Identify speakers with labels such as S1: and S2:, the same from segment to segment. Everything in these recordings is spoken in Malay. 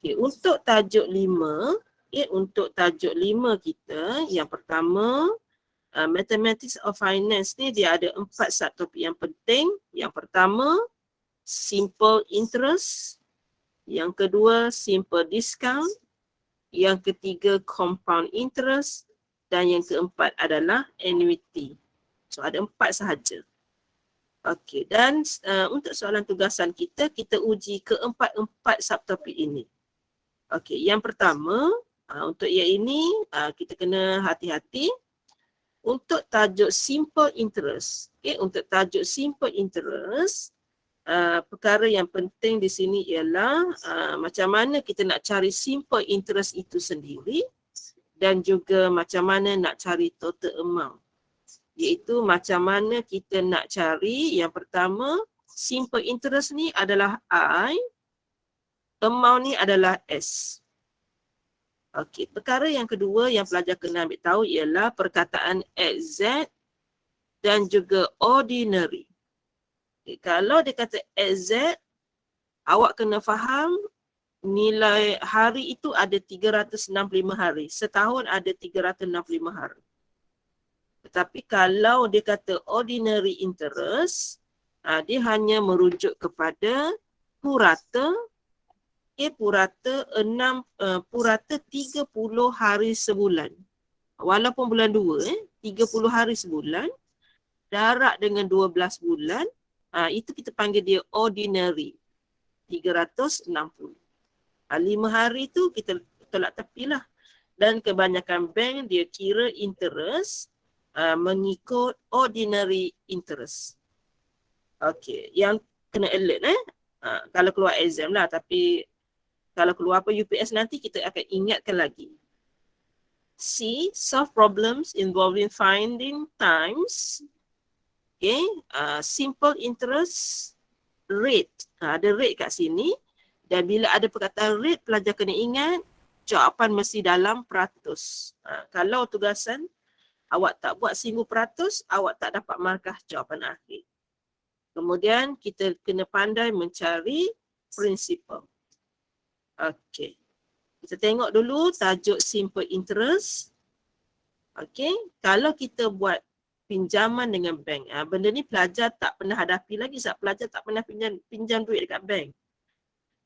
S1: Okey, untuk tajuk 5, untuk tajuk 5 kita, yang pertama, Mathematics of Finance ni dia ada 4 subtopik yang penting. Yang pertama, simple interest. Yang kedua, simple discount. Yang ketiga, compound interest. Dan yang keempat adalah annuity. So ada 4 sahaja. Okey, dan untuk soalan tugasan kita uji keempat-empat subtopik ini. Okey, yang pertama, untuk yang ini kita kena hati-hati. Untuk tajuk simple interest, untuk tajuk simple interest, perkara yang penting di sini ialah macam mana kita nak cari simple interest itu sendiri dan juga macam mana nak cari total amount. Iaitu macam mana kita nak cari, yang pertama, simple interest ni adalah I, amount ni adalah S. Okey, perkara yang kedua yang pelajar kena ambil tahu ialah perkataan exact dan juga ordinary. Okay, kalau dia kata exact, awak kena faham nilai hari itu ada 365 hari. Setahun ada 365 hari. Tetapi kalau dia kata ordinary interest, dia hanya merujuk kepada purata, purata 30 hari sebulan. Walaupun bulan 2, 30 hari sebulan, darab dengan 12 bulan, itu kita panggil dia ordinary. 360. 5 hari tu kita tolak tepi lah. Dan kebanyakan bank dia kira interest mengikut ordinary interest. Okey, yang kena alert kalau keluar exam lah, tapi kalau keluar apa UPS nanti kita akan ingatkan lagi. C, solve problems involving finding times. Okay, simple interest rate. Ada rate kat sini. Dan bila ada perkataan rate, pelajar kena ingat jawapan mesti dalam peratus. Kalau tugasan awak tak buat 1000%, awak tak dapat markah jawapan akhir. Kemudian kita kena pandai mencari prinsipal. Okey. Kita tengok dulu tajuk simple interest. Okey, kalau kita buat pinjaman dengan bank, benda ni pelajar tak pernah hadapi lagi sebab pelajar tak pernah pinjam duit dekat bank.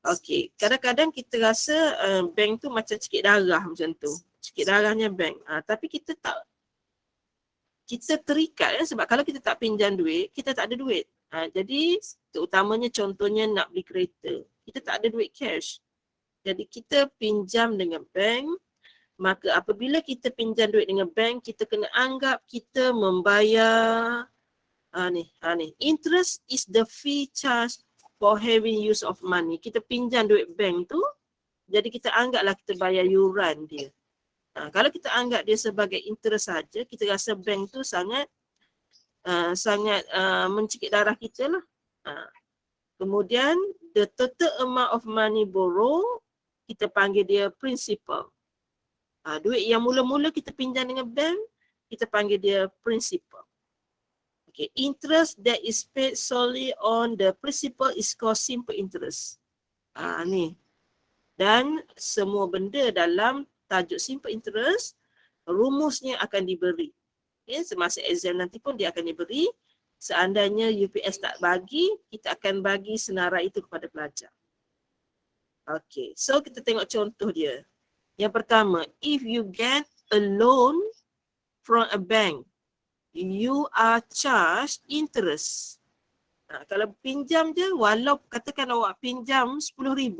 S1: Okey, kadang-kadang kita rasa bank tu macam cikit darah macam tu. Cikit darahnya bank. Tapi kita terikat sebab kalau kita tak pinjam duit, kita tak ada duit. Jadi terutamanya contohnya nak beli kereta, kita tak ada duit cash. Jadi kita pinjam dengan bank, maka apabila kita pinjam duit dengan bank, kita kena anggap kita membayar interest is the fee charged for having use of money. Kita pinjam duit bank tu, jadi kita anggaplah kita bayar yuran dia. Kalau kita anggap dia sebagai interest saja, kita rasa bank tu sangat mencikik darah kita lah. Kemudian the total amount of money borrow, kita panggil dia principal. Duit yang mula-mula kita pinjam dengan bank, kita panggil dia principal. Okay, interest that is paid solely on the principal is called simple interest. Ni. Dan semua benda dalam tajuk simple interest, rumusnya akan diberi. Okay, semasa exam nanti pun dia akan diberi. Seandainya UPS tak bagi, kita akan bagi senarai itu kepada pelajar. Okay, so kita tengok contoh dia. Yang pertama, if you get a loan from a bank, you are charged interest. Kalau pinjam je, walau katakan awak pinjam 10,000,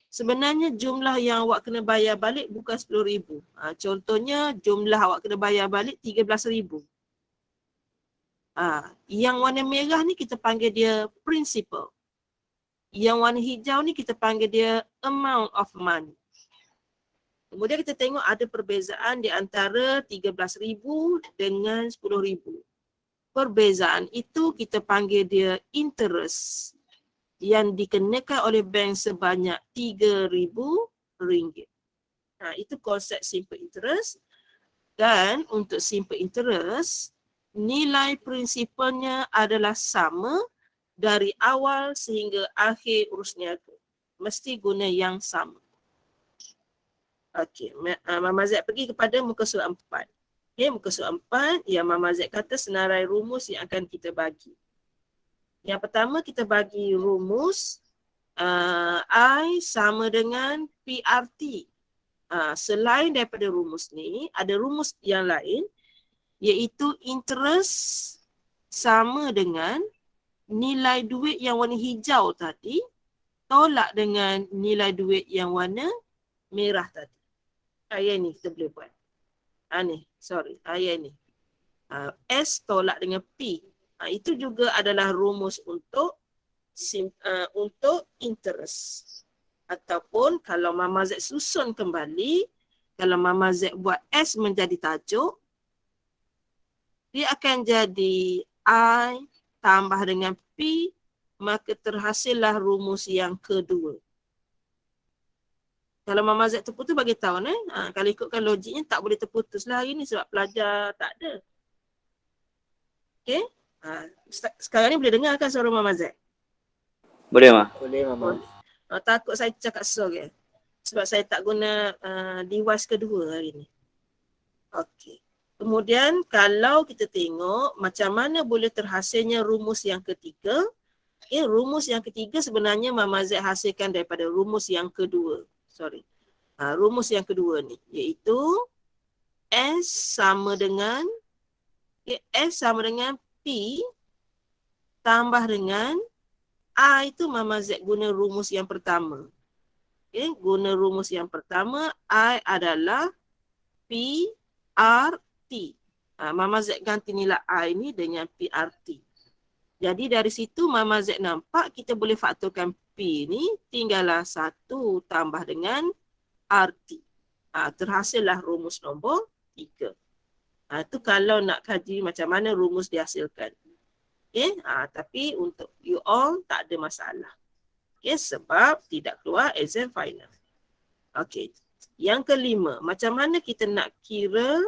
S1: sebenarnya jumlah yang awak kena bayar balik bukan 10,000. Contohnya jumlah awak kena bayar balik 13,000. Yang warna merah ni kita panggil dia principal. Yang warna hijau ni kita panggil dia amount of money. Kemudian kita tengok ada perbezaan di antara 13,000 dengan 10,000. Perbezaan itu kita panggil dia interest yang dikenakan oleh bank sebanyak RM3,000. Itu konsep simple interest. Dan untuk simple interest, nilai prinsipalnya adalah sama dari awal sehingga akhir urus niaga. mesti guna yang sama. Okey, Mama Z pergi kepada muka surat 4. Okey, muka surat 4, yang Mama Z kata senarai rumus yang akan kita bagi. Yang pertama kita bagi rumus I sama dengan PRT. Selain daripada rumus ni, ada rumus yang lain iaitu interest sama dengan nilai duit yang warna hijau tadi tolak dengan nilai duit yang warna merah tadi. Ayat ni kita boleh buat. Ayat ni. S tolak dengan P. Itu juga adalah rumus untuk interest. Ataupun kalau Mama Z susun kembali, kalau Mama Z buat S menjadi tajuk, dia akan jadi I tambah dengan P, maka terhasillah rumus yang kedua. Kalau Mama Z terputus bagi tahu kalau ikutkan logiknya tak boleh terputus lah hari ni sebab pelajar tak ada. Okey? Sekarang ni boleh dengar kan suara Mama Z?
S2: Boleh, Ma?
S3: Boleh, Mama.
S1: Takut saya cakap sorry sebab saya tak guna device kedua hari ni. Okey. Kemudian kalau kita tengok macam mana boleh terhasilnya rumus yang ketiga. Okay, rumus yang ketiga sebenarnya Mama Z hasilkan daripada rumus yang kedua. Rumus yang kedua ni iaitu S sama dengan P tambah dengan I, itu Mama Z guna rumus yang pertama. Okay, guna rumus yang pertama, I adalah PRT. Mama Z ganti nilai I ni dengan PRT. Jadi dari situ Mama Z nampak kita boleh faktorkan P ni tinggallah 1 tambah dengan RT. Terhasillah rumus nombor 3. Itu kalau nak kaji macam mana rumus dihasilkan. Okay? Tapi untuk you all tak ada masalah. Okay? Sebab tidak keluar exam final. Okay. Yang kelima, macam mana kita nak kira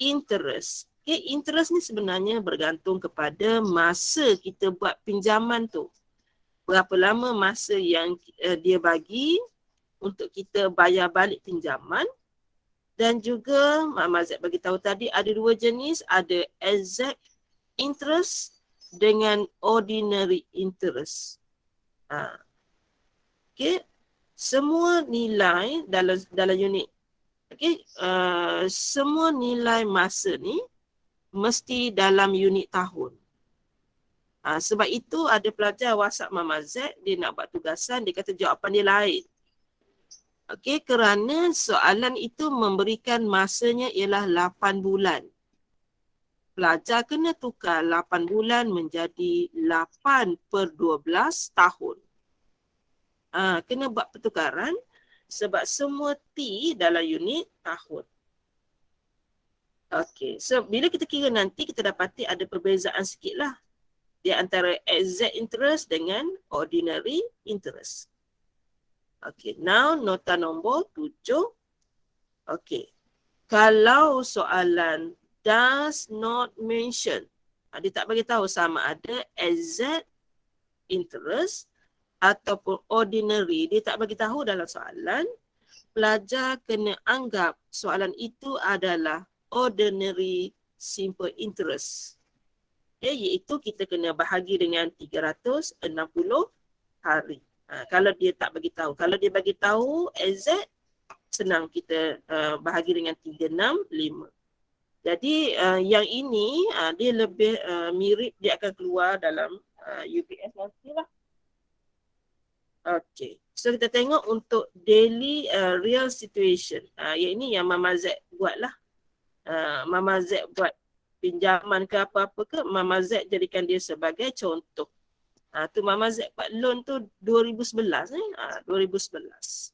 S1: interest. Okay? Interest ni sebenarnya bergantung kepada masa kita buat pinjaman tu. Berapa lama masa yang dia bagi untuk kita bayar balik pinjaman. Dan juga Mama Z bagi tahu tadi ada 2 jenis, ada exact interest dengan ordinary interest. Okay. Semua nilai dalam unit, okay, semua nilai masa ni mesti dalam unit tahun. Sebab itu ada pelajar WhatsApp Mama Z, dia nak buat tugasan, dia kata jawapan dia lain. Okey, kerana soalan itu memberikan masanya ialah 8 bulan. Pelajar kena tukar 8 bulan menjadi 8/12 tahun. Kena buat pertukaran sebab semua T dalam unit tahun. Okey, so bila kita kira nanti kita dapati ada perbezaan sikit lah di antara exact interest dengan ordinary interest. Okay, now nota nombor 7. Okay, kalau soalan does not mention, dia tak bagi tahu sama ada exact interest ataupun ordinary, dia tak bagi tahu dalam soalan, pelajar kena anggap soalan itu adalah ordinary simple interest. Okay, iaitu kita kena bahagi dengan 360 hari. Kalau dia tak bagi tahu. Kalau dia bagi tahu exact, senang kita bahagi dengan 365. Jadi yang ini dia lebih mirip, dia akan keluar dalam UPS nanti lah. Okay. So kita tengok untuk daily real situation. Yang ini yang Mama Z buat lah. Mama Z buat pinjaman ke apa-apa ke, Mama Z jadikan dia sebagai contoh. Tu Mama Z buat loan tu 2011 2011.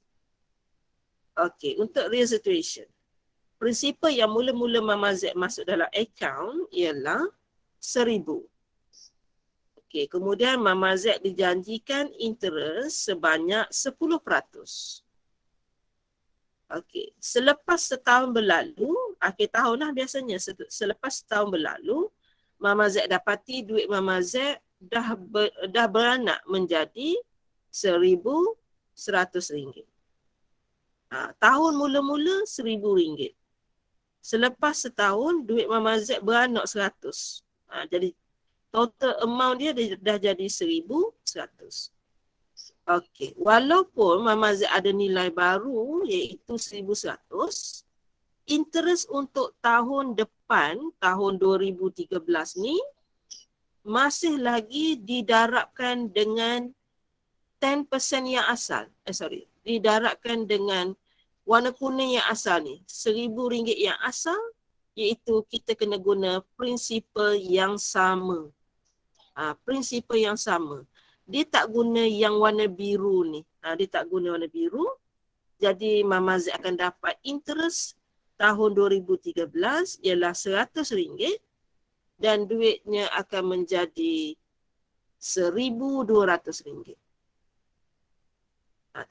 S1: Okey, untuk real situation. Prinsipal yang mula-mula Mama Z masuk dalam account ialah 1,000. Okey, kemudian Mama Z dijanjikan interest sebanyak 10%. Okey, selepas setahun berlalu, akhir tahun lah biasanya, selepas setahun berlalu, Mama Z dapati duit Mama Z dah beranak menjadi 1,000 RM100. Tahun mula-mula RM1,000. Selepas setahun, duit Mama Z beranak 100. Jadi total amount dia dah jadi 1,100. Okey, walaupun Mama Z ada nilai baru iaitu 1,100, interest untuk tahun depan, tahun 2013 ni, masih lagi didarabkan dengan 10% yang asal. Didarabkan dengan warna kuning yang asal ni. RM1,000 yang asal, iaitu kita kena guna prinsipal yang sama. Prinsipal yang sama. Dia tak guna yang warna biru ni. Dia tak guna warna biru. Jadi Mama Z akan dapat interest tahun 2013 ialah RM100 dan duitnya akan menjadi RM1,200.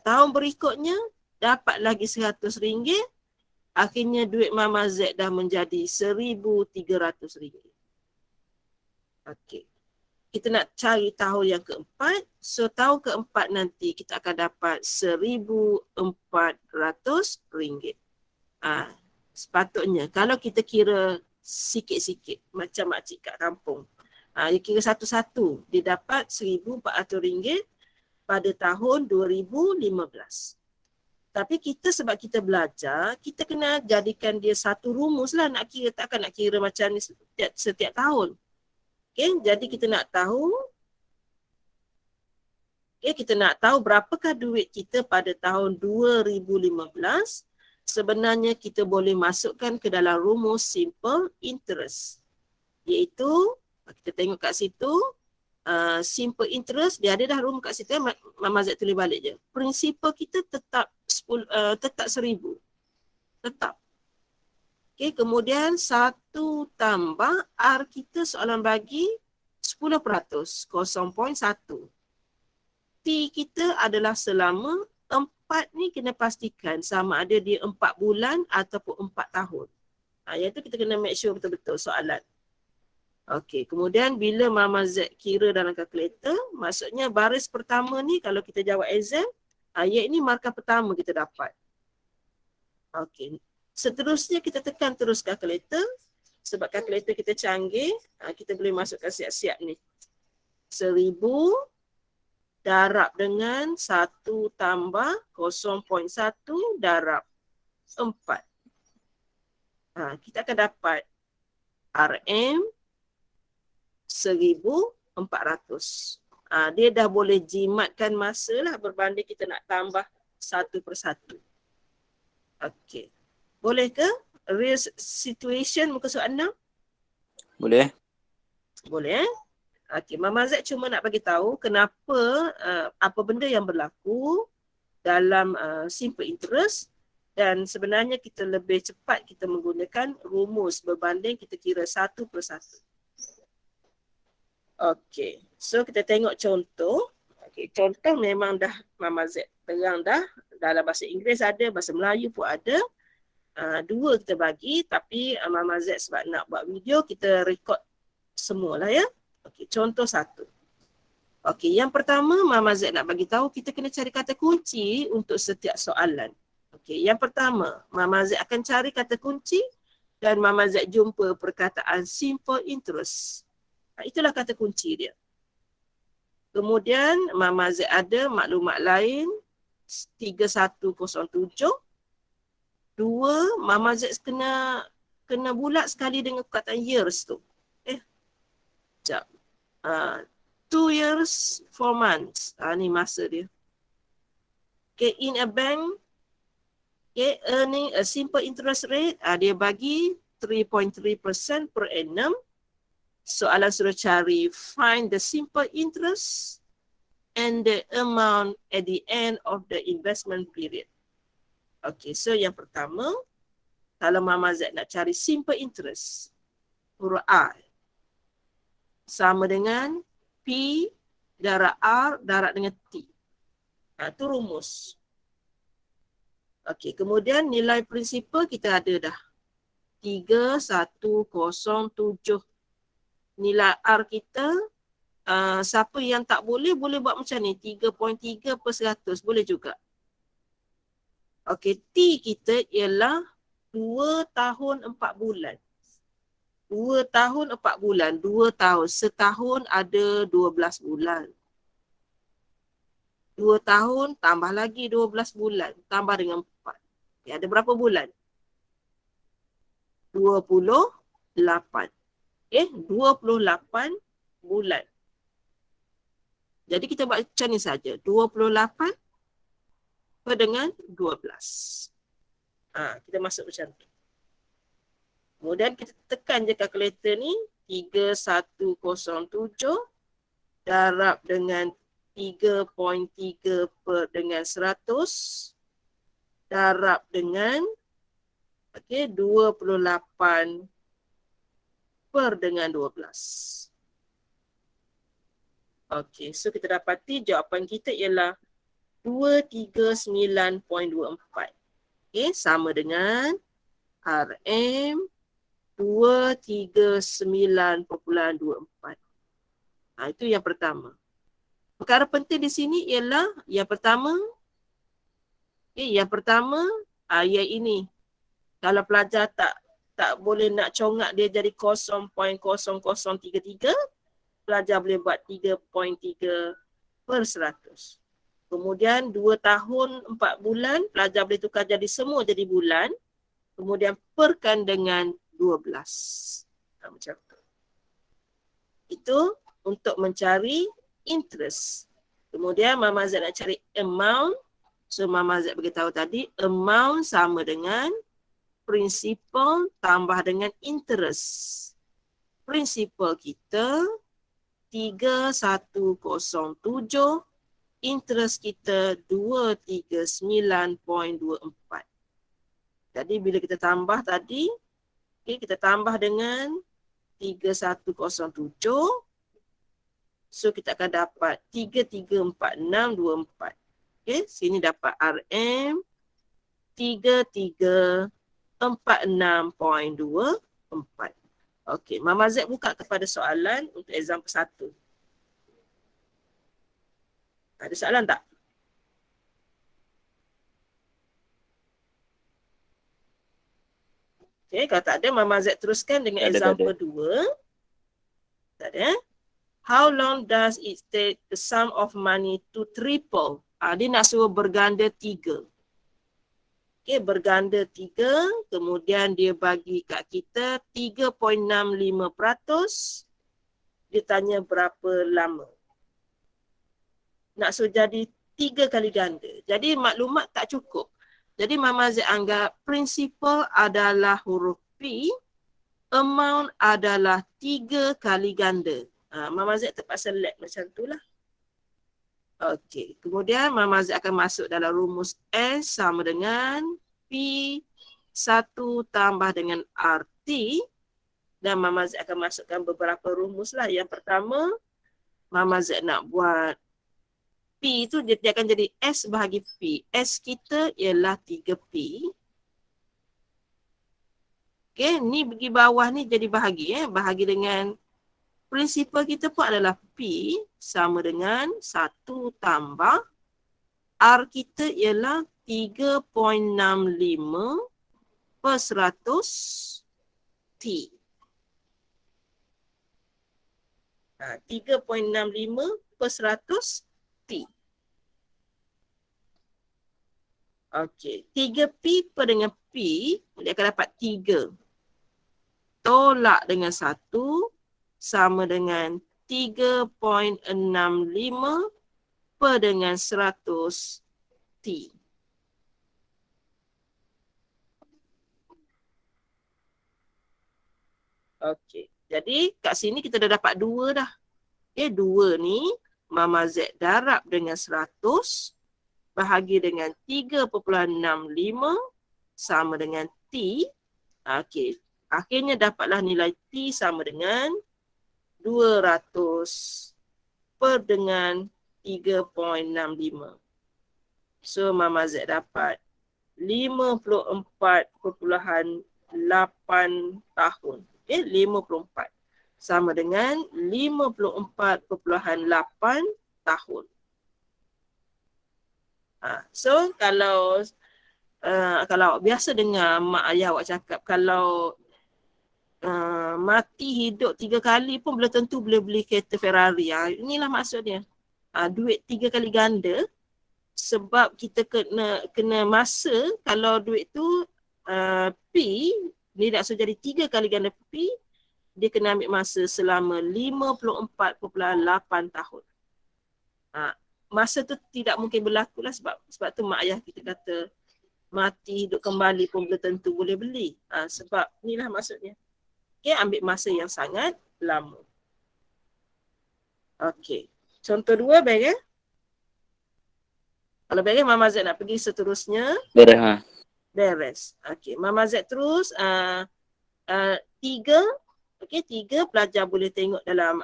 S1: Tahun berikutnya dapat lagi RM100. Akhirnya duit Mama Z dah menjadi RM1,300. Okey. Kita nak cari tahun yang keempat. So tahun keempat nanti kita akan dapat RM1,400. Sepatutnya kalau kita kira sikit-sikit macam makcik kat kampung. Dia kira satu-satu. Dia dapat RM1,400 pada tahun 2015. Tapi kita sebab kita belajar, kita kena jadikan dia satu rumus lah nak kira. Takkan nak kira macam ni setiap tahun. Okay, jadi kita nak tahu berapakah duit kita pada tahun 2015. Sebenarnya kita boleh masukkan ke dalam rumus simple interest. Iaitu, kita tengok kat situ, simple interest, dia ada dah rumus kat situ, Mama Z tulis balik je. Prinsipal kita tetap 1,000. Tetap. Okay, kemudian 1 tambah R kita soalan bagi 10%, 0.1. T kita adalah selama 4 ni kena pastikan sama ada dia 4 bulan ataupun 4 tahun. Yang tu kita kena make sure betul-betul soalan. Okey, kemudian bila Mama Z kira dalam kalkulator, maksudnya baris pertama ni kalau kita jawab exam, ayat ni markah pertama kita dapat. Okey. Seterusnya kita tekan terus kalkulator. Sebab kalkulator kita canggih, kita boleh masukkan siap-siap ni. 1,000 darab dengan 1 tambah 0.1 darab 4. Kita akan dapat RM 1,400. Dia dah boleh jimatkan masa lah berbanding kita nak tambah satu persatu. Okey. Boleh ke? Real situation muka surat 6?
S2: Boleh?
S1: Boleh Okey, Mama Z cuma nak bagi tahu kenapa apa benda yang berlaku dalam simple interest dan sebenarnya kita lebih cepat kita menggunakan rumus berbanding kita kira satu persatu. Okey, so kita tengok contoh. Okey, contoh memang dah Mama Z terang dah. Dalam bahasa Inggeris ada, bahasa Melayu pun ada. Dua kita bagi tapi Mama Z sebab nak buat video kita record semualah ya. Okey, contoh 1. Okey, yang pertama Mama Z nak bagi tahu kita kena cari kata kunci untuk setiap soalan. Okey, yang pertama Mama Z akan cari kata kunci dan Mama Z jumpa perkataan simple interest. Itulah kata kunci dia. Kemudian Mama Z ada maklumat lain 3107. 2, Mama Z kena bulat sekali dengan perkataan years tu. Sekejap. 2 years, 4 months. Ni masa dia. Okay, in a bank, okay, earning a simple interest rate, dia bagi 3.3% per annum. Soalan suruh cari, find the simple interest and the amount at the end of the investment period. Okay, so yang pertama, kalau Mama Z nak cari simple interest, huruf R sama dengan P darab R darab dengan T. Itu rumus. Okey, kemudian nilai prinsipal kita ada dah. 3107. Nilai R kita siapa yang tak boleh buat macam ni. 3.3/100 boleh juga. Okey, T kita ialah 2 tahun 4 bulan. 2 tahun 4 bulan. 2 tahun. Setahun ada 12 bulan. 2 tahun tambah lagi 12 bulan. Tambah dengan 4. Okay, ada berapa bulan? 28. 28 bulan. Jadi kita buat macam ni saja. 28 per dengan 12. Kita masuk macam tu. Kemudian kita tekan je kalkulator ni. 3107 darab dengan 3.3 per dengan 100 darab dengan 28 per dengan 12. Okey, so kita dapati jawapan kita ialah 239.24. Okey, sama dengan RM 239.24. Itu yang pertama. Perkara penting di sini ialah yang pertama, yang ini. Kalau pelajar tak boleh nak congak dia jadi 0.0033, pelajar boleh buat 3.3/100. Kemudian 2 tahun 4 bulan, pelajar boleh tukar jadi semua jadi bulan. Kemudian perkan dengan 12. Macam tu. Itu untuk mencari interest. Kemudian Mama Z nak cari amount. So Mama Z beritahu tadi, amount sama dengan principal tambah dengan interest. Principal kita 3107, interest kita 239.24. Jadi bila kita tambah tadi, kita tambah dengan 3107. So kita akan dapat 334624. Sini dapat RM 3346.24. Mama Z buka kepada soalan untuk example 1. Ada soalan tak? Kalau tak ada, Mama Z teruskan dengan example 2. Tak ada. How long does it take the sum of money to triple? Dia nak suruh berganda 3. Berganda 3. Kemudian dia bagi kat kita 3.65%. Dia tanya berapa lama. Nak suruh jadi 3 kali ganda. Jadi maklumat tak cukup. Jadi Mama Z anggap principal adalah huruf P, amount adalah 3 kali ganda. Mama Z terpaksa select macam tu lah. Kemudian Mama Z akan masuk dalam rumus S sama dengan P1 tambah dengan RT. Dan Mama Z akan masukkan beberapa rumus lah. Yang pertama, Mama Z nak buat P tu dia akan jadi S bahagi P. S kita ialah 3P. Ni pergi bawah ni jadi bahagi. Bahagi dengan prinsipal kita pun adalah P sama dengan 1 tambah R kita ialah 3.65/100 T. 3.65/100 T. 3P per dengan P, dia akan dapat 3. Tolak dengan 1 sama dengan 3.65 per dengan 100 T. Jadi kat sini kita dah dapat 2 dah. 2 ni Mama Z darab dengan 100 bahagi dengan 3.65 sama dengan T. Akhirnya dapatlah nilai T sama dengan 200 per dengan 3.65. So Mama Z dapat 54.8 tahun. 54. sama dengan 54.8 tahun. So kalau biasa dengar mak ayah awak cakap kalau mati hidup 3 kali pun belum tentu boleh beli kereta Ferrari. Inilah maksudnya. Duit 3 kali ganda sebab kita kena masa kalau duit tu P ni nak jadi 3 kali ganda P, dia kena ambil masa selama 54.8 tahun. Masa tu tidak mungkin berlaku lah sebab tu mak ayah kita kata mati hidup kembali pun belum tentu boleh beli. Sebab inilah maksudnya. Okay, ambil masa yang sangat lama. Okey. Contoh 2 baik Kalau baik Mama Z nak pergi seterusnya.
S2: Beres, Ma.
S1: Beres. Okey, Mama Z terus 3. Okey, 3 pelajar boleh tengok dalam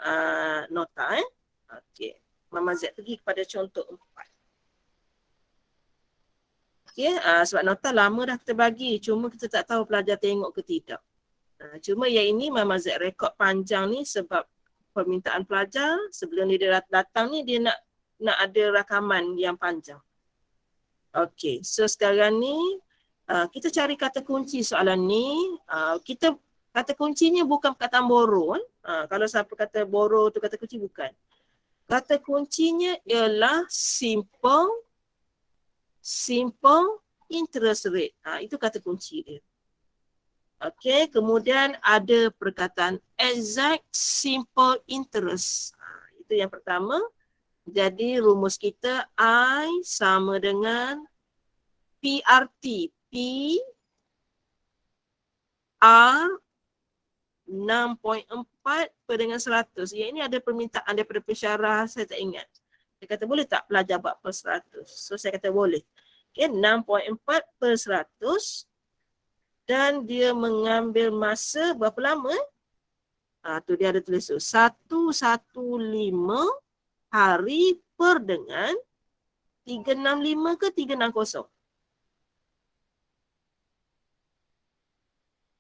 S1: nota Okey. Mama Z pergi kepada contoh 4. Okey, sebab nota lama dah kita bagi, cuma kita tak tahu pelajar tengok ke tidak. Cuma yang ini Mama Z rekod panjang ni sebab permintaan pelajar sebelum dia datang ni dia nak ada rakaman yang panjang. Okey, so sekarang ni kita cari kata kunci soalan ni. Kita kata kuncinya bukan perkataan borrow. Kalau siapa kata borrow tu kata kunci, bukan. Kata kuncinya ialah simple interest rate. Itu kata kunci dia. Okey, kemudian ada perkataan exact simple interest. Itu yang pertama. Jadi rumus kita I sama dengan PRT. P R 6.4 per dengan 100. Yang ini ada permintaan daripada pensyarah, saya tak ingat. Dia kata boleh tak pelajar buat per 100? So saya kata boleh. Okay, 6.4 per 100 dan dia mengambil masa berapa lama? Tu dia ada tulis tu. 115 hari per dengan 365 ke 360.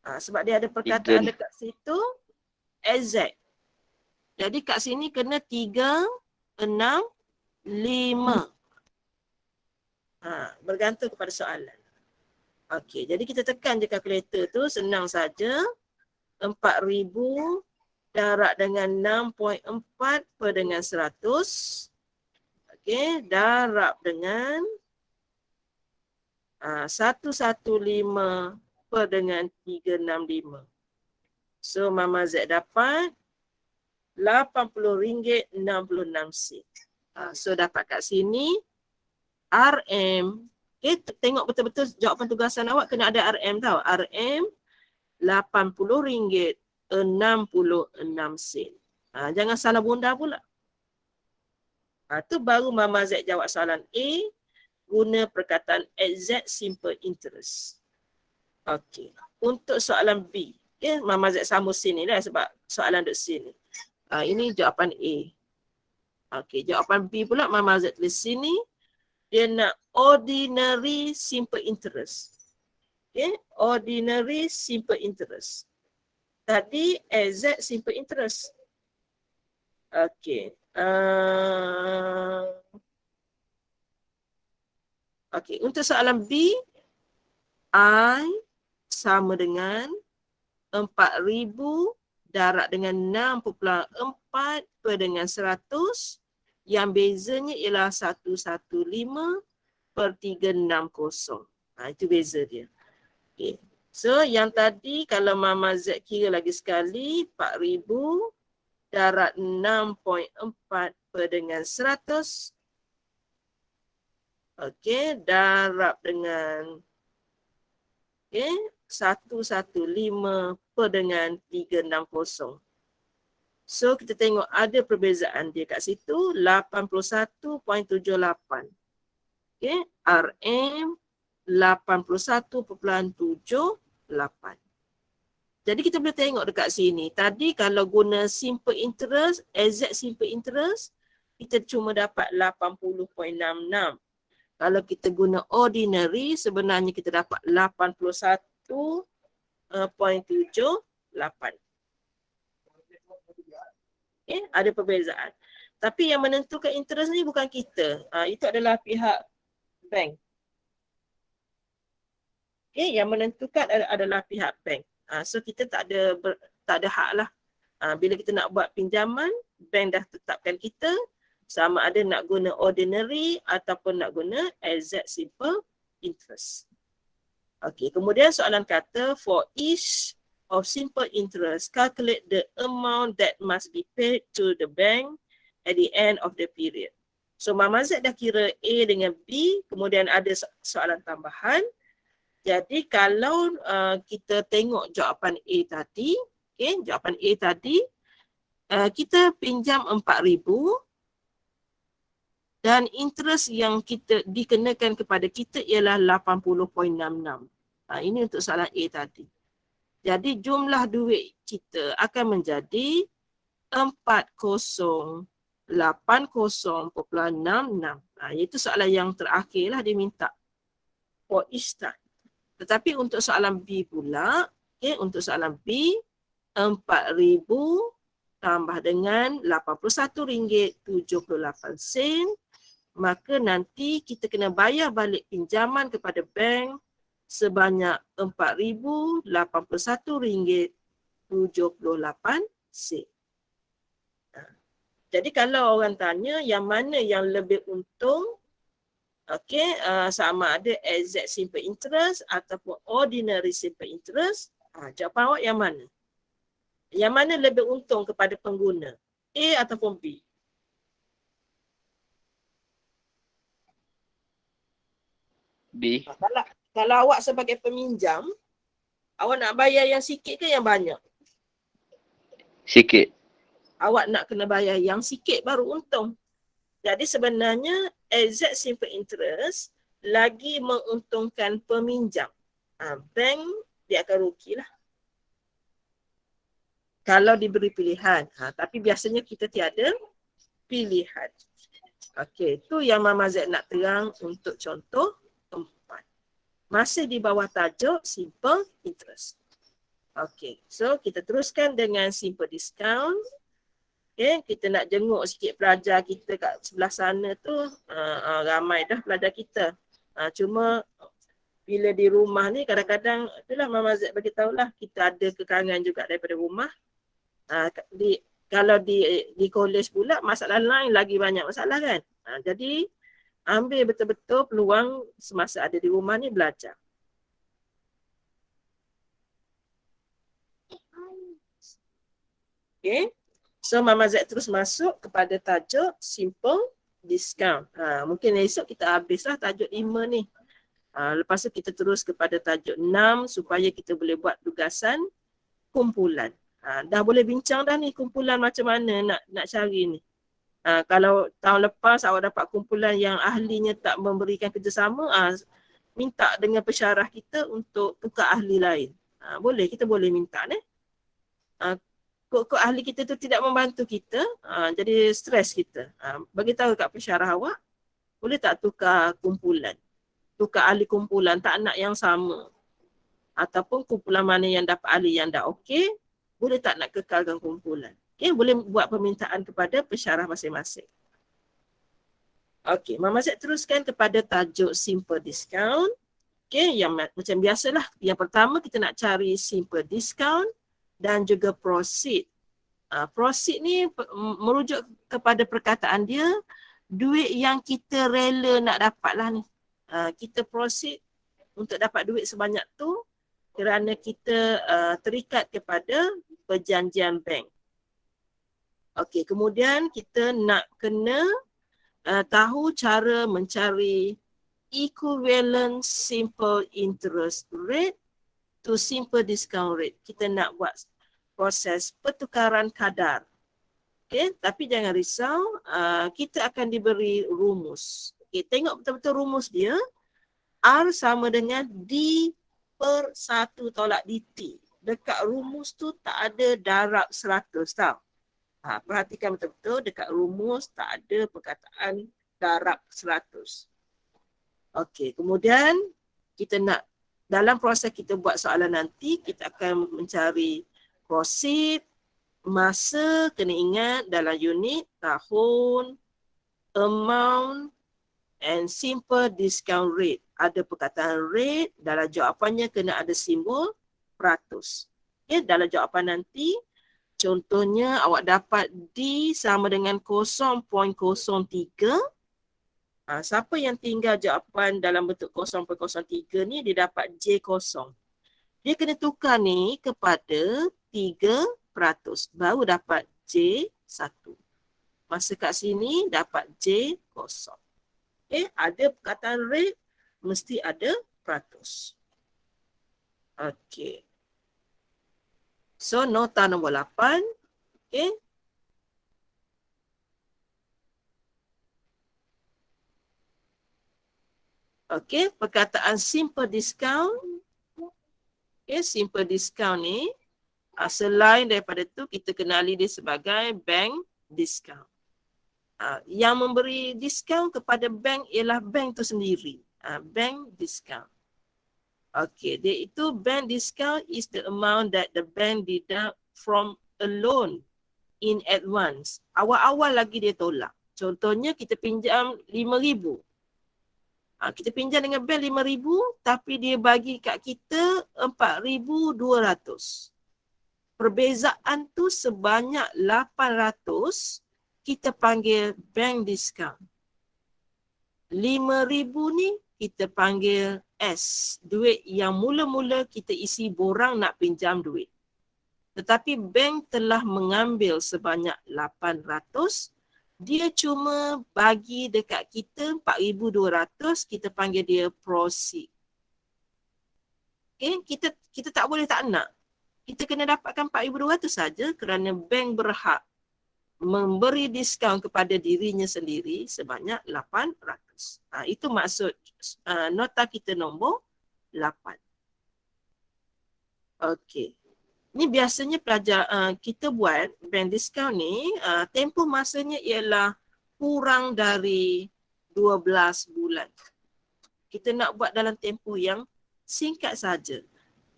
S1: Sebab dia ada perkataan dekat situ exact. Jadi kat sini kena 365. Bergantung kepada soalan. Okey, jadi kita tekan je kalkulator tu, senang saja. 4,000 darab dengan 6.4 per dengan 100. Okey, darab dengan 115 per dengan 365. So Mama Z dapat RM80.66. So dapat kat sini RM. Okay, tengok betul-betul jawapan tugasan awak kena ada RM tau. RM RM80.66. Jangan salah bunda pula. Tu baru Mama Z jawab soalan A guna perkataan exact simple interest. Okey. Untuk soalan B, okay, Mama Z sambung sini lah sebab soalan duduk sini. Ini jawapan A. Okey, jawapan B pula Mama Z tulis sini. Dia nak ordinary simple interest. Okay, ordinary simple interest. Tadi exact simple interest. Okey. Okey, untuk soalan B, I sama dengan 4,000 darab dengan 6.4 per dengan 100. Yang bezanya ialah 115 per 360. Itu beza dia. Okay. So yang tadi kalau Mama Z kira lagi sekali, 4,000 darab 6.4 per dengan 100. Okey, darab dengan 115 per dengan 360. So kita tengok ada perbezaan dia kat situ 81.78. Okey, RM 81.78. Jadi kita boleh tengok dekat sini. Tadi kalau guna simple interest, exact simple interest, kita cuma dapat 80.66. Kalau kita guna ordinary, sebenarnya kita dapat 81.78. Ada perbezaan. Tapi yang menentukan interest ni bukan kita. Itu adalah pihak bank. Yang menentukan adalah pihak bank. So kita tak ada hak lah. Bila kita nak buat pinjaman, bank dah tetapkan kita sama ada nak guna ordinary ataupun nak guna exact simple interest. Okey, kemudian soalan kata for each of simple interest, calculate the amount that must be paid to the bank at the end of the period. So Mama Z dah kira A dengan B, kemudian ada soalan tambahan. Jadi kalau kita tengok jawapan A tadi, jawapan A tadi, kita pinjam 4,000 dan interest yang kita dikenakan kepada kita ialah 80.66. Ini untuk soalan A tadi. Jadi jumlah duit kita akan menjadi 4080.66. Itu soalan yang terakhir lah dia minta. For each time. Tetapi untuk soalan B pula, untuk soalan B, 4,000 tambah dengan RM81.78, maka nanti kita kena bayar balik pinjaman kepada bank sebanyak RM4,081.78. Jadi kalau orang tanya yang mana yang lebih untung, sama ada exact simple interest ataupun ordinary simple interest, jawapan awak yang mana? Yang mana lebih untung kepada pengguna? A ataupun B?
S2: B.
S1: Kalau awak sebagai peminjam, awak nak bayar yang sikit ke yang banyak?
S2: Sikit.
S1: Awak nak kena bayar yang sikit baru untung. Jadi sebenarnya exact simple interest lagi menguntungkan peminjam. Bank dia akan rugi lah. Kalau diberi pilihan. Tapi biasanya kita tiada pilihan. Okey, itu yang Mama Z nak terang untuk contoh 4. Masih di bawah tajuk simple interest. Okey, so kita teruskan dengan simple discount. Kita nak jenguk sikit pelajar kita kat sebelah sana tu, ramai dah pelajar kita. Cuma bila di rumah ni kadang-kadang, itulah Mama Z bagi tahulah, kita ada kekangan juga daripada rumah. Kalau di college pula masalah lain lagi banyak masalah kan. Jadi ambil betul-betul peluang semasa ada di rumah ni belajar. So Mama Z terus masuk kepada tajuk simple discount. Mungkin esok kita habislah tajuk 5 ni. Lepas tu kita terus kepada tajuk 6 supaya kita boleh buat tugasan kumpulan. Dah boleh bincang dah ni kumpulan macam mana nak cari ni. Kalau tahun lepas awak dapat kumpulan yang ahlinya tak memberikan kerjasama, minta dengan pensyarah kita untuk tukar ahli lain. Boleh, kita boleh minta ni. Kok ahli kita tu tidak membantu kita, jadi stres kita. Bagi tahu kat pensyarah awak, boleh tak tukar kumpulan? Tukar ahli kumpulan, tak nak yang sama. Ataupun kumpulan mana yang dapat ahli yang dah okey, boleh tak nak kekalkan kumpulan? Boleh buat permintaan kepada pensyarah masing-masing. Okey, Mama Z teruskan kepada tajuk simple discount. Yang macam biasalah. Yang pertama kita nak cari simple discount dan juga proceed. Proceed ni merujuk kepada perkataan dia, duit yang kita rela nak dapat lah ni. Kita proceed untuk dapat duit sebanyak tu kerana kita terikat kepada perjanjian bank. Okey, kemudian kita nak kena tahu cara mencari equivalent simple interest rate to simple discount rate. Kita nak buat proses pertukaran kadar. Okey, tapi jangan risau, kita akan diberi rumus. Okey, tengok betul-betul rumus dia. R sama dengan D/1 tolak DT. Dekat rumus tu tak ada darab 100 tau. Perhatikan betul-betul dekat rumus tak ada perkataan darab 100. Okey, kemudian kita nak dalam proses kita buat soalan nanti, kita akan mencari proceed, masa kena ingat dalam unit, tahun, amount and simple discount rate. Ada perkataan rate, dalam jawapannya kena ada simbol peratus. Okay, dalam jawapan nanti, contohnya awak dapat D sama dengan 0.03. Siapa yang tinggal jawapan dalam bentuk 0.03 ni, dia dapat J0. Dia kena tukar ni kepada 3%. Baru dapat J1. Masa kat sini dapat J0. Okay, ada perkataan rate, mesti ada peratus. Okay. So, nota nombor 8. Okay. Okay, perkataan simple discount. Okay, simple discount ni, selain daripada tu, kita kenali dia sebagai bank discount. Yang memberi diskaun kepada bank ialah bank tu sendiri. Bank discount. Okay, dia itu bank discount is the amount that the bank deduct from a loan in advance. Awal-awal lagi dia tolak. Contohnya kita pinjam RM5,000. Kita pinjam dengan bank RM5,000 tapi dia bagi kat kita RM4,200. Perbezaan tu sebanyak RM800, kita panggil bank discount. RM5,000 ni kita panggil S, duit yang mula-mula kita isi borang nak pinjam duit. Tetapi bank telah mengambil sebanyak RM800, dia cuma bagi dekat kita RM4,200, kita panggil dia proceed. Okay, kita tak boleh tak nak. Kita kena dapatkan RM4,200 saja kerana bank berhak memberi diskaun kepada dirinya sendiri sebanyak RM800. Itu maksud nota kita nombor 8. Okey. Ni biasanya pelajar kita buat bank diskaun ni, tempoh masanya ialah kurang dari 12 bulan. Kita nak buat dalam tempoh yang singkat saja.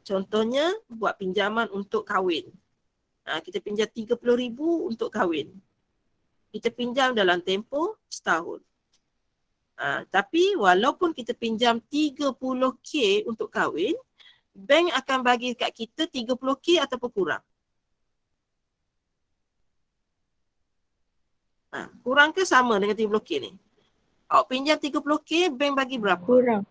S1: Contohnya buat pinjaman untuk kahwin. Kita pinjam RM30,000 untuk kahwin. Kita pinjam dalam tempoh setahun. Tapi walaupun kita pinjam RM30,000 untuk kahwin, bank akan bagi kat kita RM30,000 ataupun kurang. Kurang ke sama dengan RM30,000 ni? Awak pinjam RM30,000, bank bagi berapa?
S3: Kurang.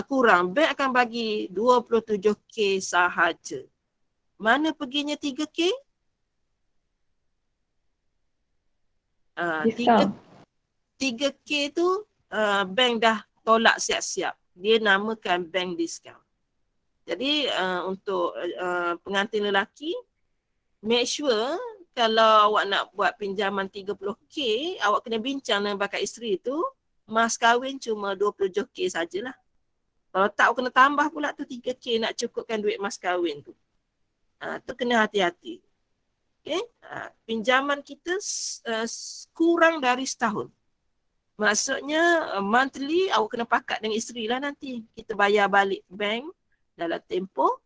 S1: Kurang. Bank akan bagi RM27,000 sahaja. Mana perginya RM3,000? RM3,000 tu bank dah tolak siap-siap. Dia namakan bank discount. Jadi untuk pengantin lelaki, make sure kalau awak nak buat pinjaman RM30,000, awak kena bincang dengan bakal isteri tu, mas kahwin cuma RM27,000 sajalah. Kalau tak, awak kena tambah pula tu RM3,000 nak cukupkan duit mas kahwin tu. Tu kena hati-hati. Okay? Pinjaman kita kurang dari setahun. Maksudnya monthly awak kena pakat dengan isteri lah nanti. Kita bayar balik bank dalam tempoh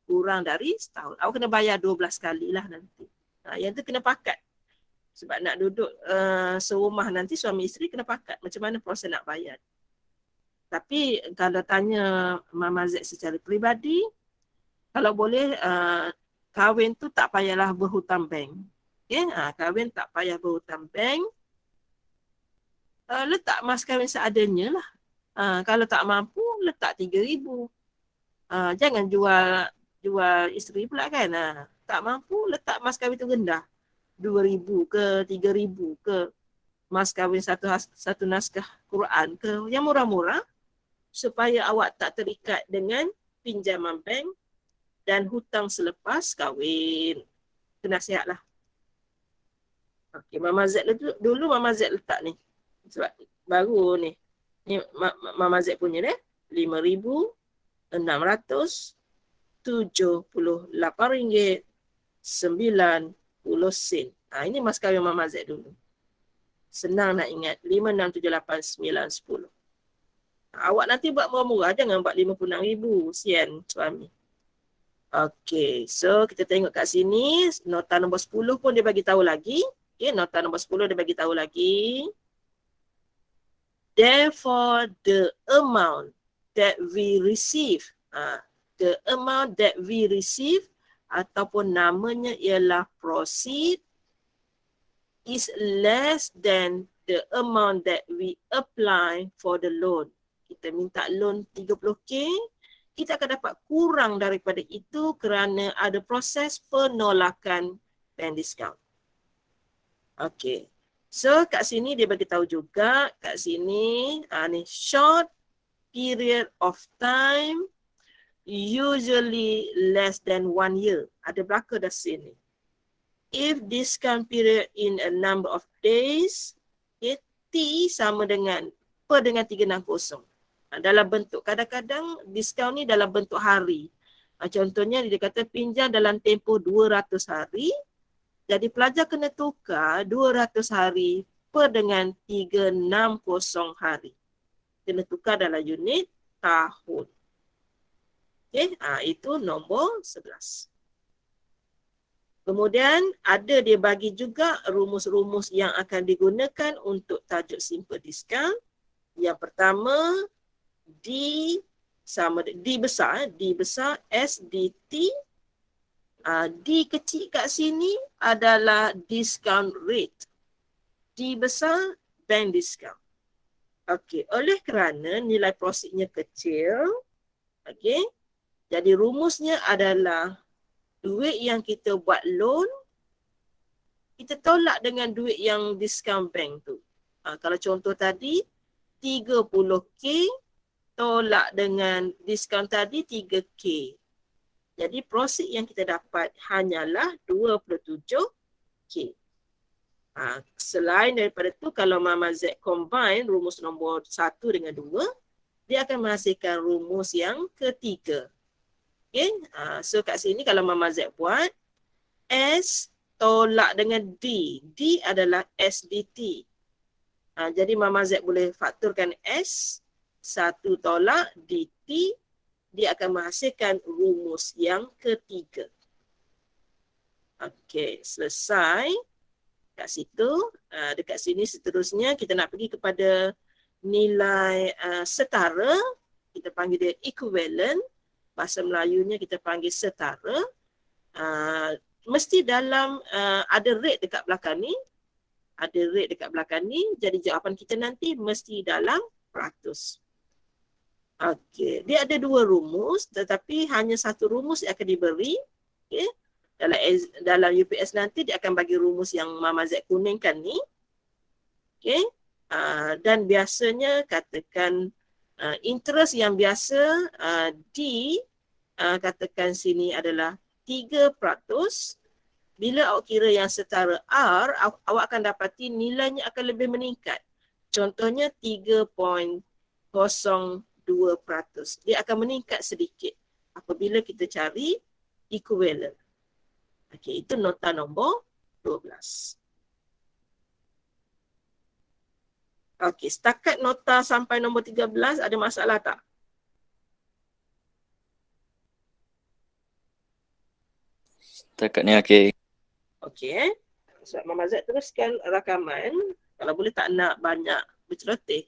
S1: kurang dari setahun. Awak kena bayar 12 kali lah nanti. Yang tu kena pakat. Sebab nak duduk serumah nanti suami isteri kena pakat macam mana proses nak bayar. Tapi kalau tanya Mama Z secara peribadi, kalau boleh kahwin tu tak payahlah berhutang bank. Okay? Kahwin tak payah berhutang bank. Letak mas kahwin seadanya lah. Kalau tak mampu, letak RM3,000. Jangan jual isteri pula kan. Tak mampu, letak mas kahwin tu rendah. RM2,000 ke RM3,000 ke. Mas kahwin satu naskah Quran ke. Yang murah-murah. Supaya awak tak terikat dengan pinjaman bank dan hutang selepas kahwin. Itu nasihatlah. Okey, Mama Z dulu Mama Z letak ni. Sebab baru ni. Ni Mama Z punya ni. RM5,678.90. Ini mas kahwin Mama Z dulu. Senang nak ingat. 5,678,910. Awak nanti buat murah-murah. Jangan buat RM56,000. Sian suami. Okay, so kita tengok kat sini, nota nombor 10 pun dia bagi tahu lagi. Okay, nota nombor 10 dia bagi tahu lagi. Therefore, the amount that we receive, the amount that we receive ataupun namanya ialah proceed is less than the amount that we apply for the loan. Kita minta loan 30K, kita akan dapat kurang daripada itu kerana ada proses penolakan bank discount. Okay. So kat sini dia bagi tahu juga kat sini ni short period of time usually less than 1 year. Ada belaka dah sini. If discount period in a number of days, okay, T sama dengan per dengan 360. Dalam bentuk, kadang-kadang diskaun ni dalam bentuk hari. Contohnya dia kata pinjam dalam tempoh 200 hari. Jadi pelajar kena tukar 200 hari per dengan 360 hari. Kena tukar dalam unit tahun. Okay, itu nombor 11. Kemudian ada dia bagi juga rumus-rumus yang akan digunakan untuk tajuk simple discount. Yang pertama, D besar SDT. D kecil kat sini adalah discount rate. D besar bank discount. Okey, oleh kerana nilai prosidnya kecil, okey. Jadi rumusnya adalah duit yang kita buat loan, kita tolak dengan duit yang discount bank tu. Kalau contoh tadi, 30K tolak dengan diskaun tadi 3K. Jadi prosid yang kita dapat hanyalah 27K. Selain daripada tu, kalau Mama Z combine rumus nombor 1 dengan 2, dia akan menghasilkan rumus yang ketiga. Okay? So kat sini kalau Mama Z buat, S tolak dengan D. D adalah SDT. Jadi Mama Z boleh fakturkan S, 1 tolak DT, dia akan menghasilkan rumus yang ketiga. Okey, selesai. Kat situ, dekat sini seterusnya kita nak pergi kepada nilai setara. Kita panggil dia equivalent. Bahasa Melayunya kita panggil setara. Mesti dalam ada rate dekat belakang ni. Ada rate dekat belakang ni, jadi jawapan kita nanti mesti dalam peratus. Okey, dia ada 2 rumus tetapi hanya satu rumus yang akan diberi. Okey. Dalam UPS nanti dia akan bagi rumus yang Mama Z kuningkan ni. Okey. Dan biasanya katakan interest yang biasa D katakan sini adalah 3%. Bila awak kira yang setara R, awak akan dapati nilainya akan lebih meningkat. Contohnya 3.02%. Dia akan meningkat sedikit apabila kita cari equivalent. Okey, itu nota nombor 12. Okey, setakat nota sampai nombor 13 ada masalah tak?
S2: Setakat ni okey.
S1: Okey. So, Mama Z teruskan rakaman. Kalau boleh tak nak banyak berceloteh.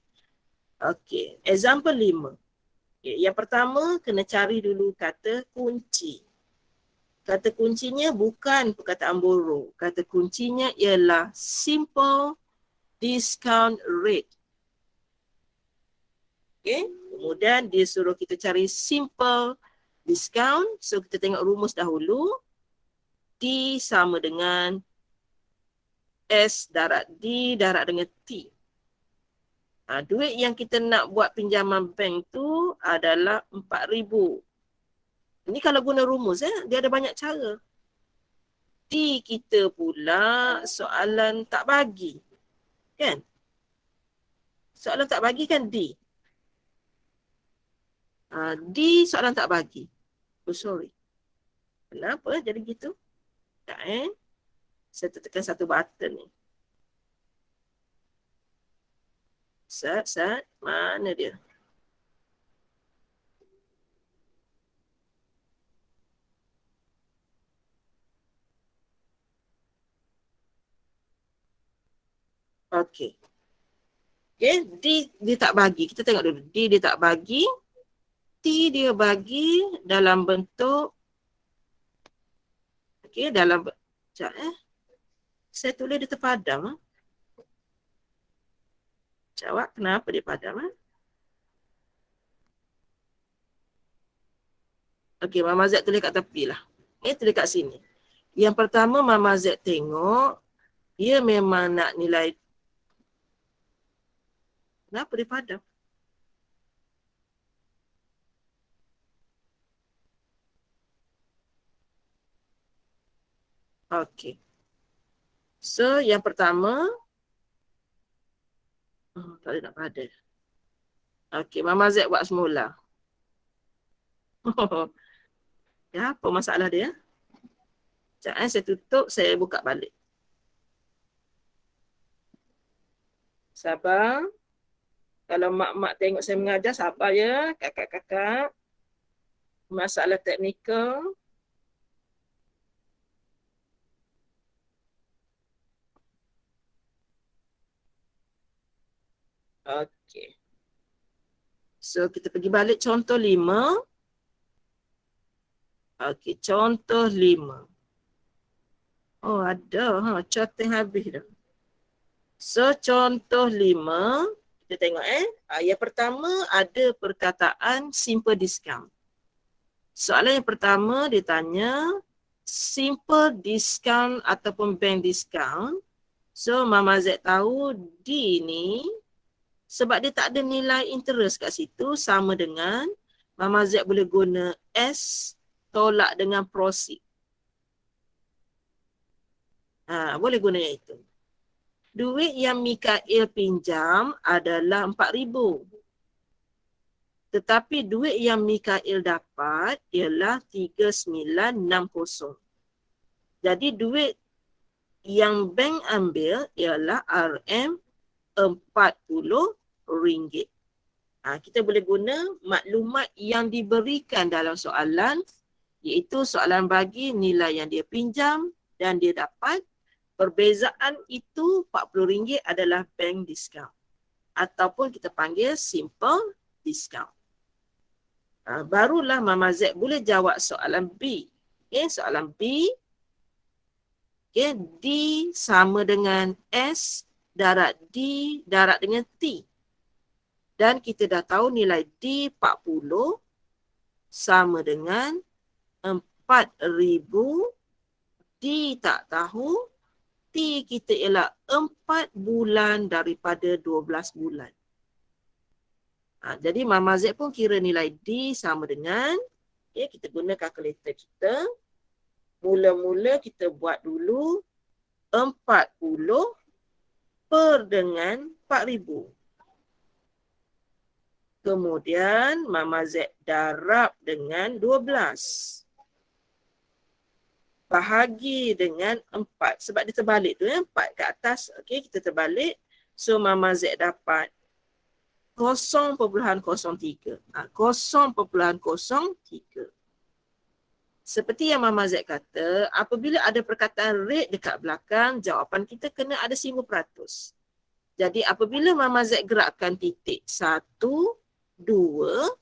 S1: Okey. Example 5. Okay. Yang pertama, kena cari dulu kata kunci. Kata kuncinya bukan perkataan borrow. Kata kuncinya ialah simple discount rate. Okay. Kemudian dia suruh kita cari simple discount. So kita tengok rumus dahulu. D sama dengan S darab D darab dengan T. Duit yang kita nak buat pinjaman bank tu adalah 4,000. Ini kalau guna rumus, dia ada banyak cara. D kita pula soalan tak bagi. Kan? Soalan tak bagi kan D. D soalan tak bagi. Oh sorry. Kenapa jadi gitu? Tak saya tekan satu button ni. Sat, mana dia? Okey. Okey, D dia tak bagi. Kita tengok dulu. D dia tak bagi. T dia bagi dalam bentuk dalam sekejap saya tulis dia terpadam Jawab kenapa dia padam Okey, Mama Z tulis kat tepi lah. Tulis kat sini. Yang pertama Mama Z tengok dia memang nak nilai. Kenapa dia padam? Okey. So yang pertama tak ada nak padam. Okey, Mama Z buat semula. Ya, apa masalah dia? Sekejap saya tutup, saya buka balik. Sabar. Kalau mak-mak tengok saya mengajar, sabar ya, kakak-kakak. Masalah teknikal. Okey. So, kita pergi balik contoh 5. Okey, contoh 5. Oh, ada. Contoh habis dah. So, contoh 5. Kita tengok yang pertama ada perkataan simple discount. Soalan yang pertama dia tanya simple discount ataupun bank discount. So, Mama Z tahu D ni sebab dia tak ada nilai interest kat situ sama dengan Mama Z boleh guna S tolak dengan proceed. Boleh guna yang itu. Duit yang Mikael pinjam adalah 4,000. Tetapi duit yang Mikael dapat ialah 3,960. Jadi duit yang bank ambil ialah RM40. Kita boleh guna maklumat yang diberikan dalam soalan iaitu soalan bagi nilai yang dia pinjam dan dia dapat. Perbezaan itu RM40 adalah bank discount ataupun kita panggil simple discount. Barulah Mama Z boleh jawab soalan B. Soalan B. D sama dengan S darab D darab dengan T. Dan kita dah tahu nilai D 40 sama dengan 4,000. D tak tahu. T kita ialah 4 bulan daripada 12 bulan. Jadi Mama Z pun kira nilai D sama dengan, kita guna kalkulator kita. Mula-mula kita buat dulu 40 per dengan 4,000. Kemudian Mama Z darab dengan 12. Bahagi dengan 4. Sebab dia terbalik tu 4 ke atas. Okey, kita terbalik. So Mama Z dapat 0.03. 0.03. Seperti yang Mama Z kata, apabila ada perkataan rate dekat belakang, jawapan kita kena ada 5%. Jadi apabila Mama Z gerakkan titik 1, 2,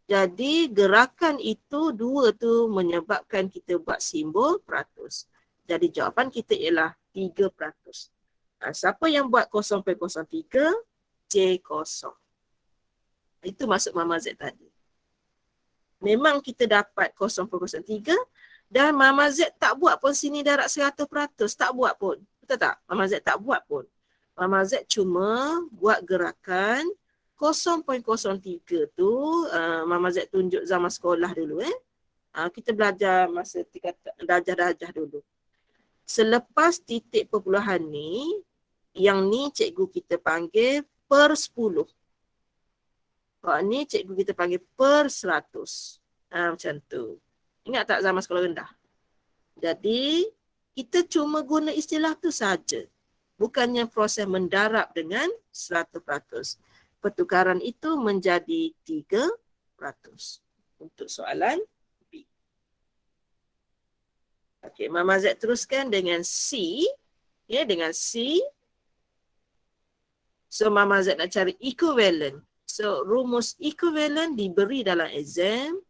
S1: jadi gerakan itu 2 tu menyebabkan kita buat simbol peratus. Jadi jawapan kita ialah 3%. Siapa yang buat 0.03? J0. Itu maksud Mama Z tadi. Memang kita dapat 0.03 dan Mama Z tak buat pun sini darab 100%. Tak buat pun. Betul tak? Mama Z tak buat pun. Mama Z cuma buat gerakan 0.03 tu Mama Z tunjuk zaman sekolah dulu kita belajar masa darjah-darjah dulu. Selepas titik perpuluhan ni, yang ni cikgu kita panggil per 10. Kalau ni cikgu kita panggil per 100. Macam tu. Ingat tak zaman sekolah rendah? Jadi, kita cuma guna istilah tu saja. Bukannya proses mendarab dengan 100%. Pertukaran itu menjadi 3% untuk soalan B. Okey, Mama Z teruskan dengan C. Dengan C. So Mama Z nak cari equivalent. So rumus equivalent diberi dalam exam.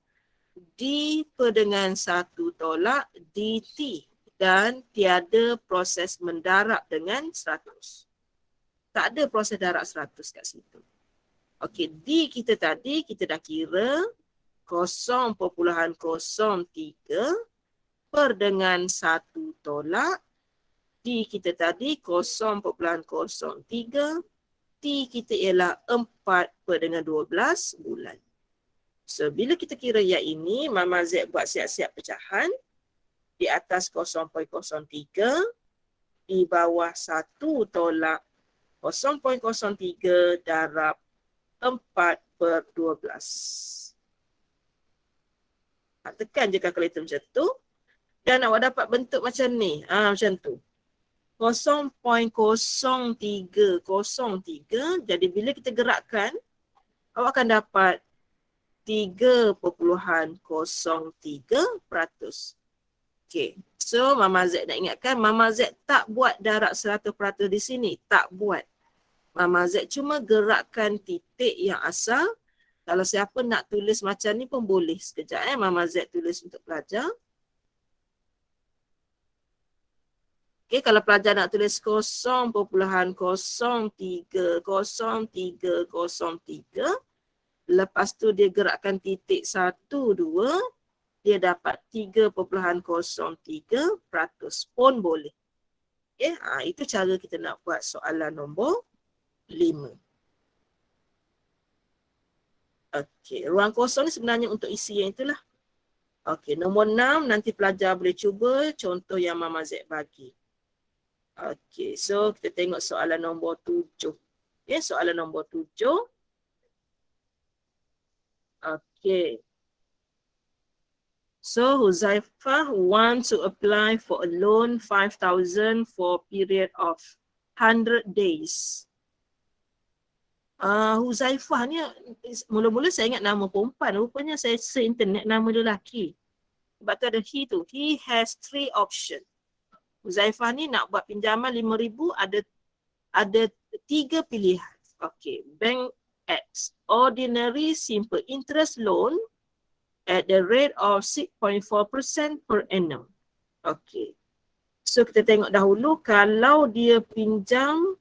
S1: D per dengan 1 tolak DT. Dan tiada proses mendarat dengan 100. Tak ada proses darat 100 kat situ. Okey, D kita tadi kita dah kira 0.03 per dengan 1 tolak. D kita tadi 0.03. T kita ialah 4 per dengan 12 bulan. So, bila kita kira yang ini, Mama Z buat siap-siap pecahan. Di atas 0.03, di bawah 1 tolak 0.03 darab 4 per 12. Tekan je kalkulator macam tu. Dan awak dapat bentuk macam ni. Macam tu. 0.0303. Jadi bila kita gerakkan, awak akan dapat 3.03%. Okay. So Mama Z nak ingatkan, Mama Z tak buat darab 100% di sini. Tak buat. Mama Z cuma gerakkan titik yang asal. Kalau siapa nak tulis macam ni pun boleh. Sekejap Mama Z tulis untuk pelajar. Okay, kalau pelajar nak tulis 0.0303. Lepas tu dia gerakkan titik 1, 2. Dia dapat 3.03% pun boleh. Okay, itu cara kita nak buat soalan nombor 5. Okey, ruang kosong ni sebenarnya untuk isi yang itulah. Okey, nombor 6 nanti pelajar boleh cuba contoh yang Mama Z bagi. Okey, so kita tengok soalan nombor 7. Okay, soalan nombor 7. Okey. So Huzaifah wants to apply for a loan 5,000 for a period of 100 days. Huzaifah ni mula-mula saya ingat nama perempuan, rupanya saya se-internet nama dia lelaki. Sebab tu ada he tu. He has 3 option. Huzaifah ni nak buat pinjaman 5,000, ada 3 pilihan. Okey, Bank X, ordinary simple interest loan at the rate of 6.4% per annum. Okey. So kita tengok dahulu kalau dia pinjam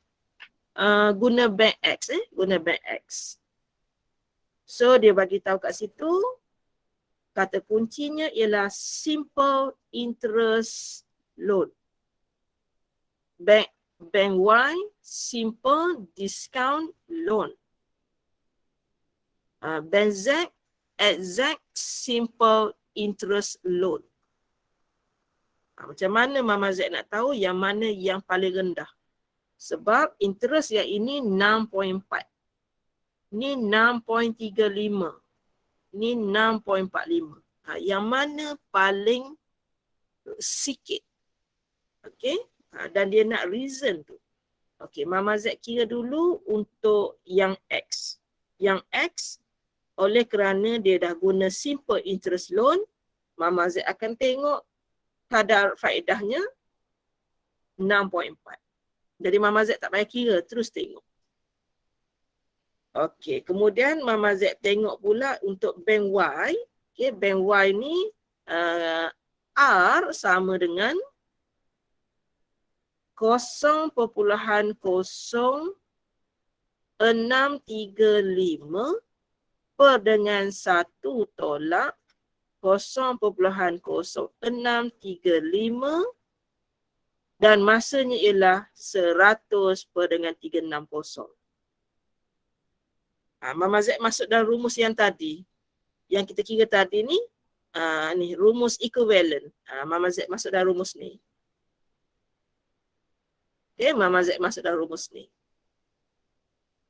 S1: guna Bank X, guna Bank X. So dia bagi tahu kat situ kata kuncinya ialah simple interest loan. Bank Y, simple discount loan. Bank Z, exact simple interest loan. Macam mana Mama Z nak tahu yang mana yang paling rendah? Sebab interest yang ini 6.4. Ni 6.35. Ni 6.45. Yang mana paling sikit? Okey. Dan dia nak reason tu. Okey, Mama Z kira dulu untuk yang X. Yang X, oleh kerana dia dah guna simple interest loan, Mama Z akan tengok kadar faedahnya 6.4. Jadi Mama Z tak payah kira, terus tengok. Okey, kemudian Mama Z tengok pula untuk Bank Y. Okey, Bank Y ni R sama dengan 0.0635 per dengan 1 tolak 0.0635 dan masanya ialah 100 per dengan 360. Mama Z masuk dalam rumus yang tadi. Yang kita kira tadi ni, ni rumus equivalent. Mama Z masuk dalam rumus ni. Okay, Mama Z masuk dalam rumus ni.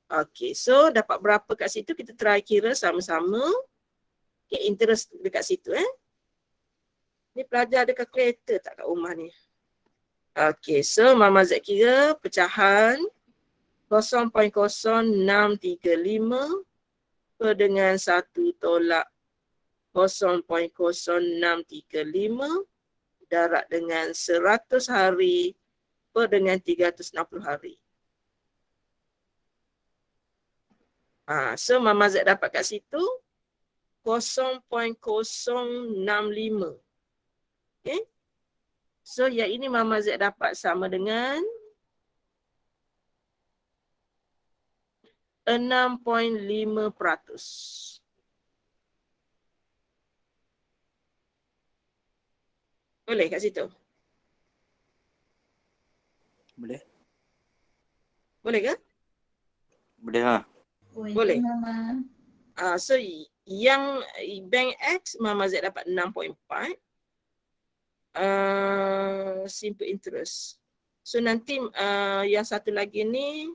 S1: Okay, so dapat berapa kat situ kita try kira sama-sama. Okay, interest dekat situ Ni pelajar ada kalkulator tak kat rumah ni? Okay, so Mama Z kira pecahan 0.0635 per dengan 1 tolak 0.0635 darab dengan 100 hari per dengan 360 hari. So Mama Z dapat kat situ 0.065. Okay. So yang ini Mama Z dapat sama dengan 6.5%. Boleh kat situ?
S2: Boleh?
S1: Boleh ke?
S2: Boleh ha?
S1: Boleh.
S3: Mama.
S1: So yang bank X Mama Z dapat 6.4. Simple interest. So nanti yang satu lagi ni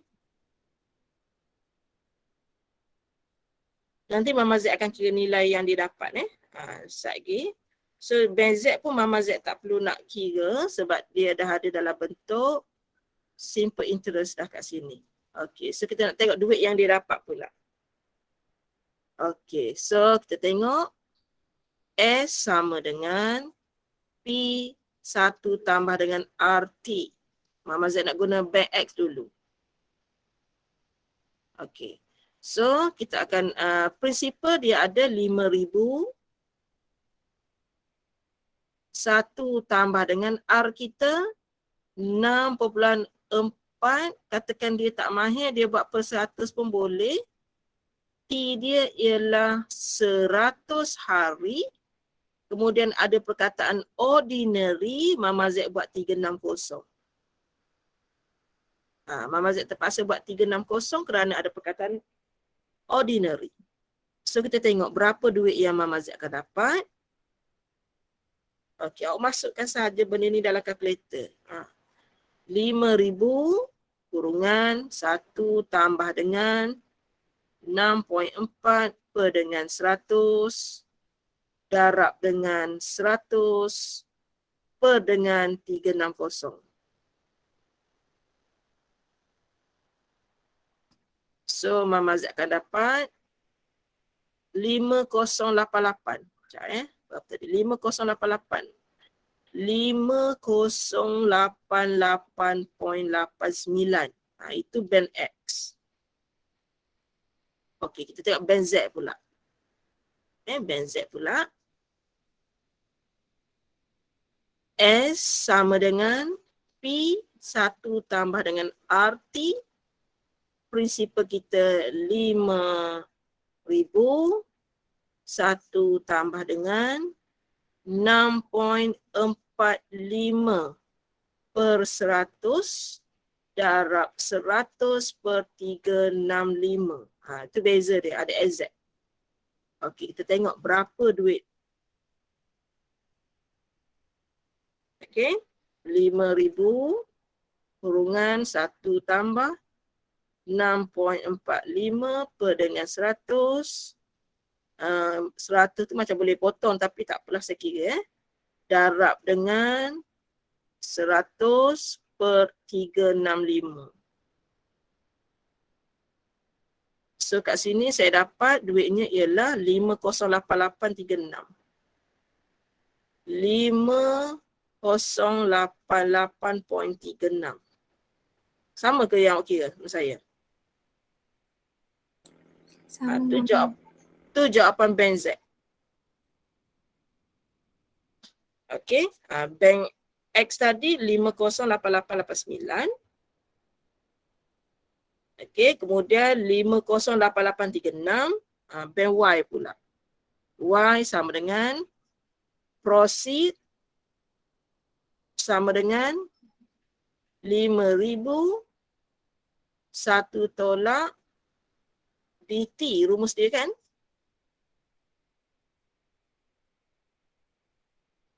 S1: nanti Mama Z akan kira nilai yang dia dapat sekejap lagi. So bank Z pun Mama Z tak perlu nak kira sebab dia dah ada dalam bentuk simple interest dah kat sini. Okay, so kita nak tengok duit yang dia dapat pula. Okay, so kita tengok S sama dengan P1 tambah dengan RT. Mama Z nak guna bank X dulu. Okay, so kita akan prinsipal dia ada 5,000. 1 tambah dengan R kita 6.4. Katakan dia tak mahir, dia buat per 100 pun boleh. T dia ialah 100 hari. Kemudian ada perkataan ordinary, Mama Z buat 360. Mama Z terpaksa buat 360 kerana ada perkataan ordinary. So kita tengok berapa duit yang Mama Z akan dapat. Okey, awak masukkan sahaja benda ni dalam kalkulator. 5,000 kurungan 1 tambah dengan 6.4 per dengan 100 darab dengan 100 per dengan 360. So Mama Z akan dapat 5088. Sekejap berapa tadi? 5088. 5088.89. Itu band X. Okey, kita tengok band Z pula. Band Z pula. S sama dengan P1 tambah dengan RT. Prinsipal kita 5,000. 1 tambah dengan 6.45 per 100 darab 100 per 365. Itu beza dia, ada exact. Okey, kita tengok berapa duit. Okey, 5,000 kurungan 1 tambah 6.45 per dengan 100. 100 tu macam boleh potong tapi tak apalah saya kira. Darab dengan 100 per 365. So kat sini saya dapat duitnya ialah 508836. 5088.36. Sama ke yang okey ke menurut saya?
S3: Sama.
S1: Tu jawapan bank Z. Okey, bank X tadi 508889. Okey, kemudian 508836, bank Y pula. Y sama dengan proceed sama dengan 5,000 1 tolak DT, rumus dia kan?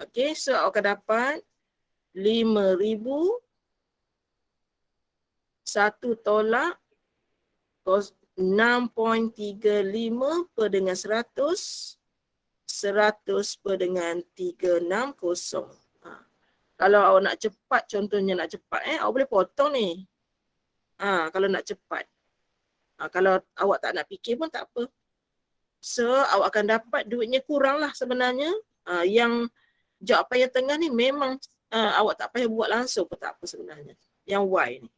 S1: Okey, so awak akan dapat 5,000 1 tolak 6.35 per dengan 100 per dengan 360. Kalau awak nak cepat, contohnya nak cepat, awak boleh potong ni. Kalau nak cepat. Kalau awak tak nak fikir pun tak apa. So awak akan dapat duitnya kurang lah sebenarnya. Yang jawapan yang tengah ni memang awak tak payah buat langsung pun tak apa sebenarnya. Yang Y ni.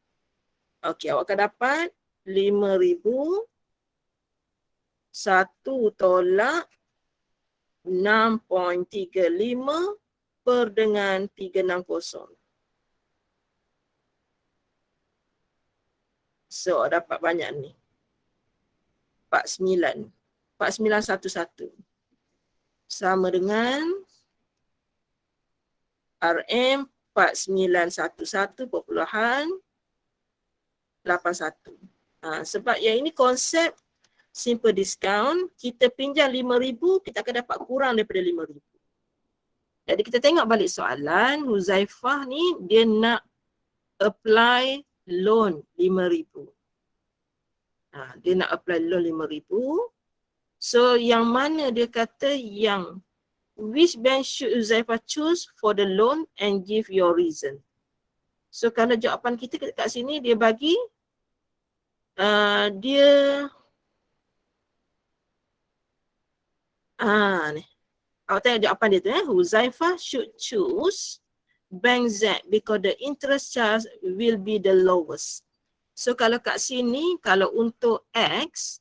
S1: Okey, awak akan dapat 5,000 1 tolak 6.35 per dengan 360. So, dapat banyak ni. 49. 4911. Sama dengan RM 4911.81. Sebab yang ini konsep simple discount, kita pinjam 5,000, kita akan dapat kurang daripada 5,000. Jadi kita tengok balik soalan, Huzaifah ni dia nak apply loan 5,000. Dia nak apply loan 5,000. So yang mana dia kata yang which bank should Huzaifah choose for the loan and give your reason. So kalau jawapan kita kat sini dia bagi ni. Awak tengok jawapan dia tu Huzaifah should choose Bank Z because the interest charge will be the lowest. So kalau kat sini, kalau untuk X,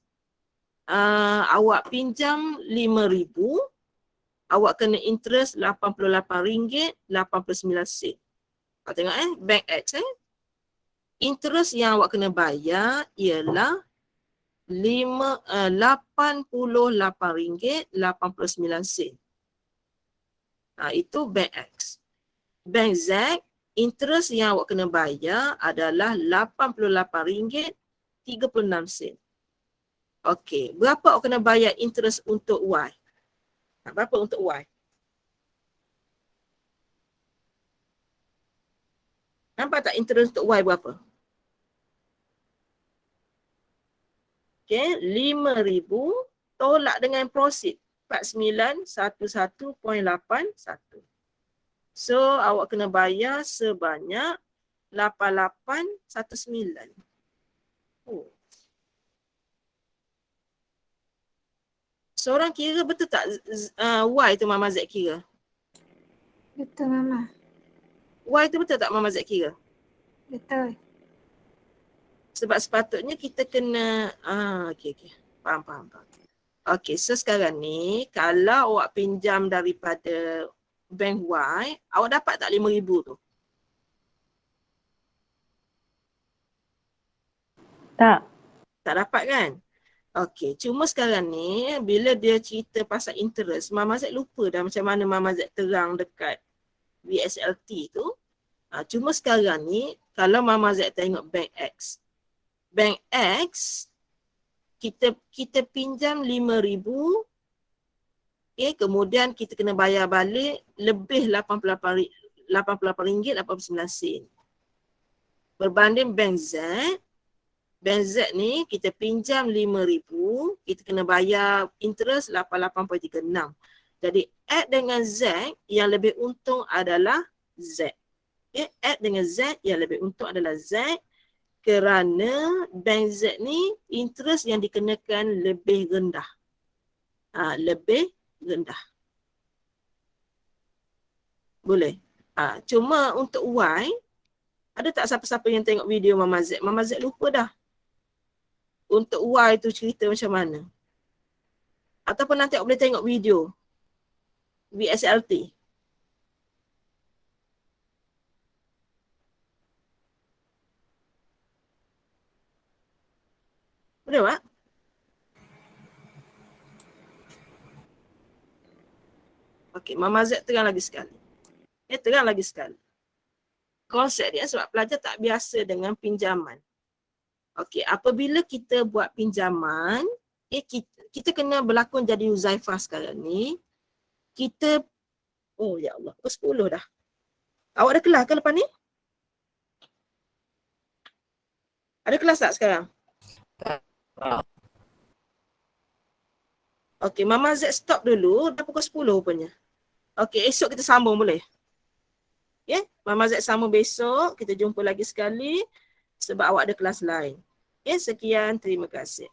S1: awak pinjam 5,000, awak kena interest RM88.89. Awak tengok Bank X interest yang awak kena bayar ialah RM88.89. Itu Bank X. Bank Z, interest yang awak kena bayar adalah RM88.36. Okey, berapa awak kena bayar interest untuk Y? Berapa untuk Y? Nampak tak interest untuk Y berapa? Okey, 5,000 tolak dengan proceed 4911.81. So awak kena bayar sebanyak 8819. Seorang kira betul tak Y tu Mama Z kira?
S3: Betul Mama.
S1: Y tu betul tak Mama Z kira?
S3: Betul.
S1: Sebab sepatutnya kita kena okey. Faham. Okey, so sekarang ni kalau awak pinjam daripada Bank Y, awak dapat tak 5,000 tu?
S4: Tak.
S1: Tak dapat kan? Okey, cuma sekarang ni bila dia cerita pasal interest, Mama Z lupa dah macam mana Mama Z terang dekat VSLT tu. Cuma sekarang ni kalau Mama Z tengok Bank X. Bank X kita pinjam 5,000. Okay, kemudian kita kena bayar balik lebih RM88.89. Berbanding Bank Z. Bank Z ni kita pinjam 5,000, kita kena bayar interest 88.36. Jadi add dengan Z yang lebih untung adalah Z. Okay, add dengan Z yang lebih untung adalah Z kerana Bank Z ni interest yang dikenakan lebih rendah. Lebih rendah. Boleh? Cuma untuk Y, ada tak siapa-siapa yang tengok video Mama Z? Mama Z lupa dah. Untuk Y tu cerita macam mana? Ataupun nanti awak boleh tengok video VSLT. Boleh tak? Okey, Mama Z terang lagi sekali. Terang lagi sekali. Konsep dia sebab pelajar tak biasa dengan pinjaman. Okey, apabila kita buat pinjaman, kita kena berlakon jadi Huzaifah sekarang ni. Kita, oh ya Allah, pukul 10 dah. Awak ada kelas ke lepas ni? Ada kelas tak sekarang? Okey, Mama Z stop dulu, dah pukul 10 rupanya. Okey, esok kita sambung boleh? Okay, Mama Z sambung besok, kita jumpa lagi sekali sebab awak ada kelas lain. Okay, sekian, terima kasih.